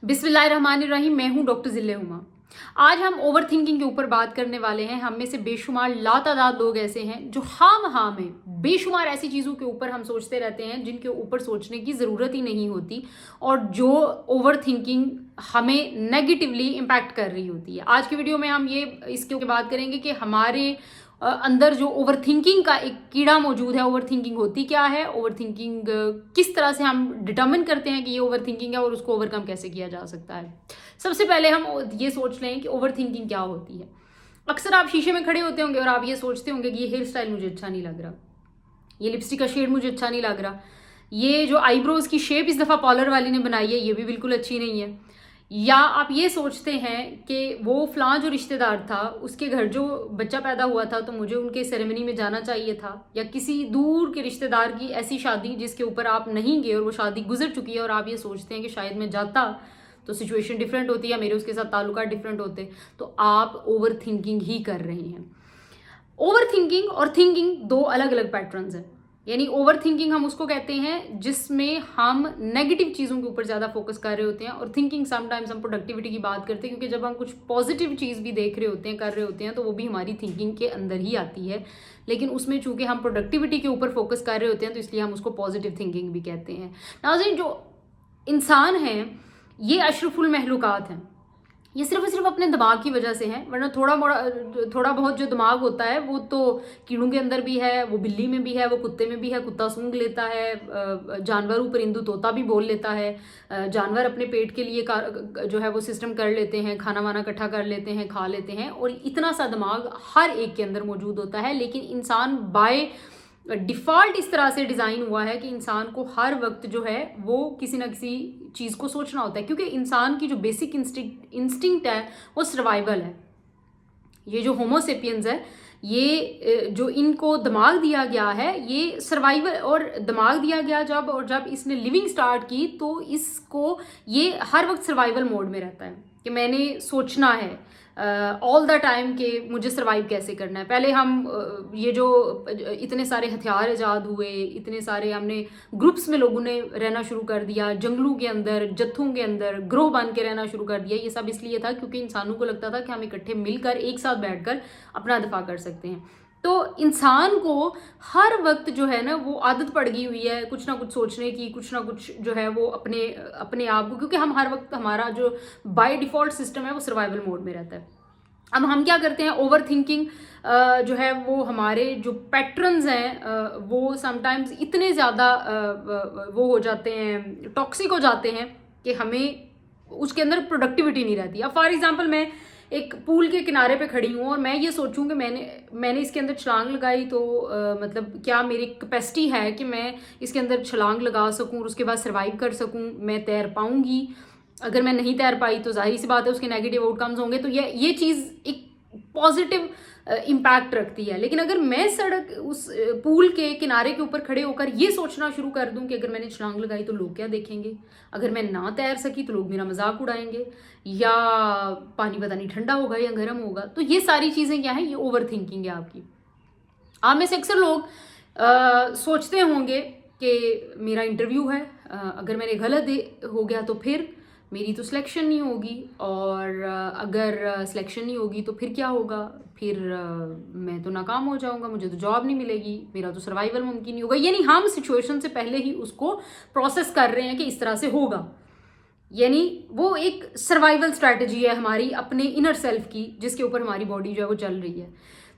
बिस्मिल्लाहिर्रहमानिर्रहीम। मैं हूं डॉक्टर जिल्ले हुमा। आज हम ओवर थिंकिंग के ऊपर बात करने वाले हैं। हम में से बेशुमार लातादाद लोग ऐसे हैं जो हाँ में बेशुमार ऐसी चीज़ों के ऊपर हम सोचते रहते हैं जिनके ऊपर सोचने की ज़रूरत ही नहीं होती, और जो ओवर थिंकिंग हमें नेगेटिवली इम्पैक्ट कर रही होती है। आज की वीडियो में हम ये इसके ऊपर बात करेंगे कि हमारे अंदर जो ओवर थिंकिंग का एक कीड़ा मौजूद है, ओवर थिंकिंग होती क्या है, ओवर थिंकिंग किस तरह से हम डिटर्मिन करते हैं कि ये ओवर थिंकिंग है और उसको ओवरकम कैसे किया जा सकता है। सबसे पहले हम ये सोच लें कि ओवर थिंकिंग क्या होती है। अक्सर आप शीशे में खड़े होते होंगे और आप ये सोचते होंगे कि ये हेयर स्टाइल मुझे अच्छा नहीं लग रहा, ये लिपस्टिक का शेड मुझे अच्छा नहीं लग रहा, ये जो आईब्रोज की शेप इस दफ़ा पार्लर वाली ने बनाई है ये भी बिल्कुल अच्छी नहीं है। या आप ये सोचते हैं कि वो फलां जो रिश्तेदार था उसके घर जो बच्चा पैदा हुआ था तो मुझे उनके सेरेमनी में जाना चाहिए था, या किसी दूर के रिश्तेदार की ऐसी शादी जिसके ऊपर आप नहीं गए और वो शादी गुजर चुकी है और आप ये सोचते हैं कि शायद मैं जाता तो सिचुएशन डिफरेंट होती या मेरे उसके साथ ताल्लुकात डिफरेंट होते। तो आप ओवर थिंकिंग ही कर रहे हैं। ओवर थिंकिंग और थिंकिंग दो अलग अलग पैटर्न्स हैं। यानी ओवर थिंकिंग हम उसको कहते हैं जिसमें हम नेगेटिव चीज़ों के ऊपर ज़्यादा फोकस कर रहे होते हैं, और थिंकिंग समटाइम्स हम प्रोडक्टिविटी की बात करते हैं, क्योंकि जब हम कुछ पॉजिटिव चीज़ भी देख रहे होते हैं, कर रहे होते हैं, तो वो भी हमारी थिंकिंग के अंदर ही आती है। लेकिन उसमें चूंकि हम प्रोडक्टिविटी के ऊपर फोकस कर रहे होते हैं तो इसलिए हम उसको पॉजिटिव थिंकिंग भी कहते हैं। नाज़रीन, जो इंसान हैं ये अशरफुल महलूकात हैं। ये सिर्फ अपने दिमाग की वजह से है, वरना थोड़ा बहुत जो दिमाग होता है वो तो कीड़ों के अंदर भी है, वो बिल्ली में भी है, वो कुत्ते में भी है। कुत्ता सूंघ लेता है, जानवर परिंदू तोता भी बोल लेता है, जानवर अपने पेट के लिए जो है वो सिस्टम कर लेते हैं, खाना वाना इकट्ठा कर लेते हैं, खा लेते हैं, और इतना सा दिमाग हर एक के अंदर मौजूद होता है। लेकिन इंसान बाय डिफ़ॉल्ट इस तरह से डिज़ाइन हुआ है कि इंसान को हर वक्त जो है वो किसी ना किसी चीज़ को सोचना होता है, क्योंकि इंसान की जो बेसिक इंस्टिंक्ट है वो सर्वाइवल है। ये जो होमोसेपियंस है, ये जो इनको दिमाग दिया गया है ये सर्वाइवल, और दिमाग दिया गया जब इसने लिविंग स्टार्ट की तो इसको ये हर वक्त सर्वाइवल मोड में रहता है कि मैंने सोचना है ऑल द टाइम कि मुझे सर्वाइव कैसे करना है। पहले हम ये जो इतने सारे हथियार ईजाद हुए, इतने सारे हमने ग्रुप्स में लोगों ने रहना शुरू कर दिया, जंगलों के अंदर, जत्थों के अंदर ग्रोह बन के रहना शुरू कर दिया। ये सब इसलिए था क्योंकि इंसानों को लगता था कि हम इकट्ठे मिलकर एक साथ बैठकर अपना दिफा कर सकते हैं। तो इंसान को हर वक्त जो है ना वो आदत पड़ गई हुई है कुछ ना कुछ सोचने की, कुछ ना कुछ जो है वो अपने आप को, क्योंकि हम हर वक्त हमारा जो बाय डिफ़ॉल्ट सिस्टम है वो सर्वाइवल मोड में रहता है। अब हम क्या करते हैं, ओवर थिंकिंग जो है वो हमारे जो पैटर्न्स हैं वो समटाइम्स इतने ज़्यादा वो हो जाते हैं, टॉक्सिक हो जाते हैं कि हमें उसके अंदर प्रोडक्टिविटी नहीं रहती। अब फॉर एग्जांपल मैं एक पूल के किनारे पे खड़ी हूँ और मैं ये सोचूं कि मैंने इसके अंदर छलांग लगाई तो मतलब क्या मेरी कैपेसिटी है कि मैं इसके अंदर छलांग लगा सकूं और उसके बाद सर्वाइव कर सकूं, मैं तैर पाऊंगी। अगर मैं नहीं तैर पाई तो जाहिर सी बात है उसके नेगेटिव आउटकम्स होंगे। तो ये चीज़ एक पॉजिटिव इम्पैक्ट रखती है। लेकिन अगर मैं सड़क उस पूल के किनारे के ऊपर खड़े होकर ये सोचना शुरू कर दूं कि अगर मैंने छलांग लगाई तो लोग क्या देखेंगे, अगर मैं ना तैर सकी तो लोग मेरा मजाक उड़ाएंगे, या पानी पता नहीं ठंडा होगा या गर्म होगा, तो ये सारी चीज़ें क्या है, ये ओवर थिंकिंग है आपकी। आप में से अक्सर लोग सोचते होंगे कि मेरा इंटरव्यू है, अगर मैंने गलत हो गया तो फिर मेरी तो सिलेक्शन नहीं होगी, और अगर सिलेक्शन नहीं होगी तो फिर क्या होगा, फिर मैं तो नाकाम हो जाऊंगा, मुझे तो जॉब नहीं मिलेगी, मेरा तो सर्वाइवल मुमकिन नहीं होगा। यानी हम सिचुएशन से पहले ही उसको प्रोसेस कर रहे हैं कि इस तरह से होगा। यानी वो एक सर्वाइवल स्ट्रैटेजी है हमारी अपने इनर सेल्फ की, जिसके ऊपर हमारी बॉडी जो है वो चल रही है।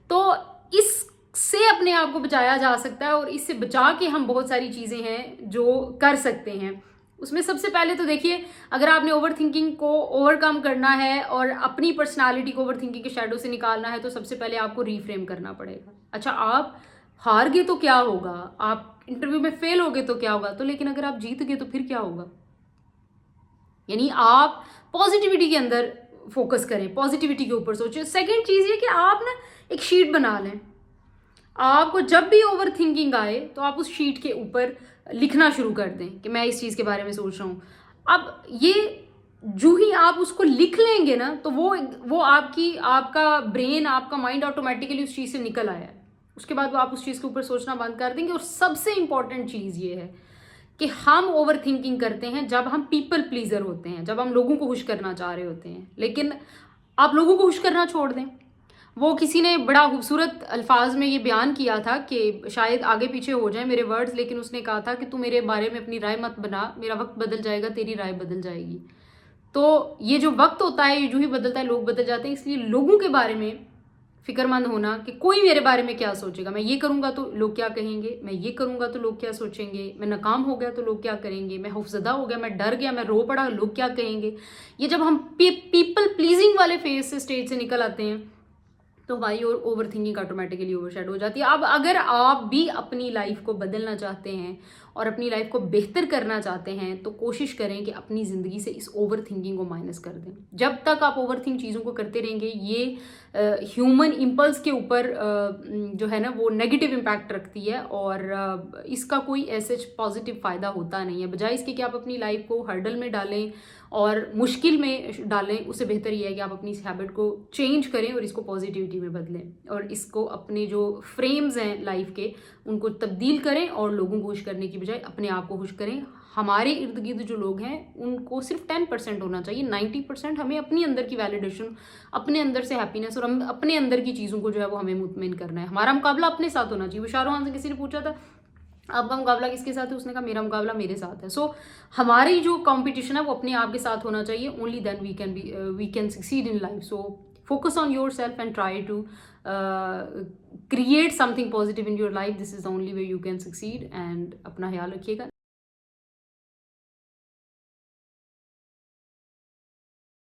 तो इससे अपने आप को बचाया जा सकता है, और इससे बचा के हम बहुत सारी चीज़ें हैं जो कर सकते हैं। उसमें सबसे पहले तो देखिए, अगर आपने ओवर थिंकिंग को ओवरकम करना है और अपनी पर्सनालिटी को ओवर थिंकिंग के शैडो से निकालना है तो सबसे पहले आपको रीफ्रेम करना पड़ेगा। अच्छा, आप हार गए तो क्या होगा, आप इंटरव्यू में फेल हो गए तो क्या होगा, तो लेकिन अगर आप जीत गए तो फिर क्या होगा। यानी आप पॉजिटिविटी के अंदर फोकस करें, पॉजिटिविटी के ऊपर सोचें। सेकेंड चीज़ ये कि आप ना एक शीट बना लें। आपको जब भी ओवर थिंकिंग आए तो आप उस शीट के ऊपर लिखना शुरू कर दें कि मैं इस चीज़ के बारे में सोच रहा हूँ। अब ये जो ही आप उसको लिख लेंगे ना तो वो आपका ब्रेन, आपका माइंड ऑटोमेटिकली उस चीज़ से निकल आया है। उसके बाद वो आप उस चीज़ के ऊपर सोचना बंद कर देंगे। और सबसे इम्पॉर्टेंट चीज़ ये है कि हम ओवर थिंकिंग करते हैं जब हम पीपल प्लीजर होते हैं, जब हम लोगों को खुश करना चाह रहे होते हैं। लेकिन आप लोगों को खुश करना छोड़ दें। वो किसी ने बड़ा खूबसूरत अल्फाज में ये बयान किया था कि शायद आगे पीछे हो जाए मेरे वर्ड्स, लेकिन उसने कहा था कि तू मेरे बारे में अपनी राय मत बना, मेरा वक्त बदल जाएगा, तेरी राय बदल जाएगी। तो ये जो वक्त होता है, ये जो ही बदलता है, लोग बदल जाते हैं। इसलिए लोगों के बारे में फिक्रमंद होना कि कोई मेरे बारे में क्या सोचेगा, मैं ये करूंगा तो लोग क्या कहेंगे, मैं ये करूंगा तो लोग क्या सोचेंगे, मैं नाकाम हो गया तो लोग क्या करेंगे, मैं खौफजदा हो गया, मैं डर गया, मैं रो पड़ा, लोग क्या कहेंगे। ये जब हम पीपल प्लीजिंग वाले फेज से, स्टेज से निकल आते हैं, तो हमारी ओवर थिंकिंग ऑटोमेटिकली ओवरशैडो हो जाती है। अब अगर आप भी अपनी लाइफ को बदलना चाहते हैं और अपनी लाइफ को बेहतर करना चाहते हैं, तो कोशिश करें कि अपनी ज़िंदगी से इस ओवर थिंकिंग को माइनस कर दें। जब तक आप ओवर थिंक चीज़ों को करते रहेंगे, ये ह्यूमन इम्पल्स के ऊपर जो है ना वो नेगेटिव इम्पैक्ट रखती है, और इसका कोई ऐसे पॉजिटिव फ़ायदा होता नहीं है। बजाय इसके कि आप अपनी लाइफ को हर्डल में डालें और मुश्किल में डालें, उससे बेहतर ये है कि आप अपनी इस हैबिट को चेंज करें और इसको पॉजिटिविटी में बदलें, और इसको अपने जो फ्रेम्स हैं लाइफ के, उनको तब्दील करें और लोगों को खुश करने की बजाय अपने आप को खुश करें। हमारे इर्द गिर्द जो लोग हैं उनको सिर्फ 10% होना चाहिए, 90% हमें अपनी अंदर की वैलिडेशन, अपने अंदर से हैप्पीनेस और हम अपने अंदर की चीज़ों को जो है वो हमें मुतमिन करना है। हमारा मुकाबला अपने साथ होना चाहिए। वो शाहरुख खान से किसी ने पूछा था आपका मुकाबला किसके साथ है, उसने कहा मेरा मुकाबला मेरे साथ है। सो हमारी जो कंपटीशन है वो अपने आप के साथ होना चाहिए। Only then we can succeed in life. So focus on yourself and try to create something positive in your life. This is the only way you can succeed, and अपना ख्याल रखिएगा।